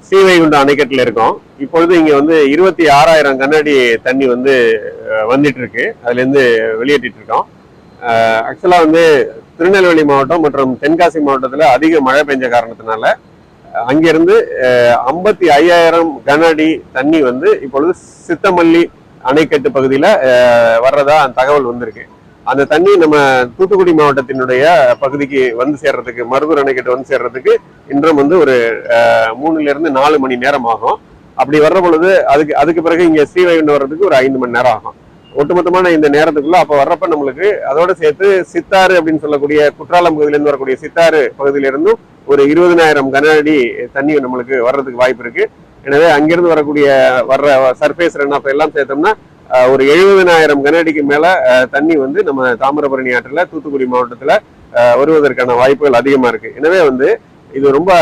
ஸ்ரீவைகுண்டம் அணைக்கட்டில் இருக்கோம். இப்பொழுது இங்க வந்து 26,000 கனஅடி தண்ணி வந்து வந்துட்டு இருக்கு. அதுல இருந்து வெளியேற்றிட்டு இருக்கோம். ஆக்சுவலா வந்து திருநெல்வேலி மாவட்டம் மற்றும் தென்காசி மாவட்டத்துல அதிக மழை பெஞ்ச காரணத்தினால அங்கிருந்து 55,000 கன அடி தண்ணி வந்து இப்பொழுது சித்தமல்லி அணைக்கட்டு பகுதியில வர்றதா தகவல் வந்திருக்கு. அந்த தண்ணி நம்ம தூத்துக்குடி மாவட்டத்தினுடைய பகுதிக்கு வந்து சேர்றதுக்கு, மருதூர் அணைக்கட்டு வந்து சேர்றதுக்கு இன்றும் வந்து ஒரு 3 to 4 மணி நேரம் ஆகும். அப்படி வர்ற பொழுது அதுக்கு பிறகு இங்க ஸ்ரீவைகுண்டம் வர்றதுக்கு ஒரு 5 மணி நேரம் ஆகும். ஒட்டுமொத்தமான இந்த நேரத்துக்குள்ள அப்ப வர்றப்ப நம்மளுக்கு அதோட சேர்த்து சித்தாறு அப்படின்னு சொல்லக்கூடிய குற்றாலம் பகுதியிலிருந்து வரக்கூடிய சித்தாறு பகுதியிலிருந்தும் ஒரு 20,000 கன அடி தண்ணி நம்மளுக்கு வர்றதுக்கு வாய்ப்பு இருக்கு. எனவே அங்கிருந்து வரக்கூடிய சர்ஃபேஸ் ரன் ஆஃப் எல்லாம் சேர்த்தோம்னா ஒரு 70,000 கன அடிக்கு மேல தண்ணி வந்து நம்ம தாமிரபரணி ஆற்றுல தூத்துக்குடி மாவட்டத்துல வருவதற்கான வாய்ப்புகள் அதிகமா இருக்கு. எனவே வந்து இது ரொம்ப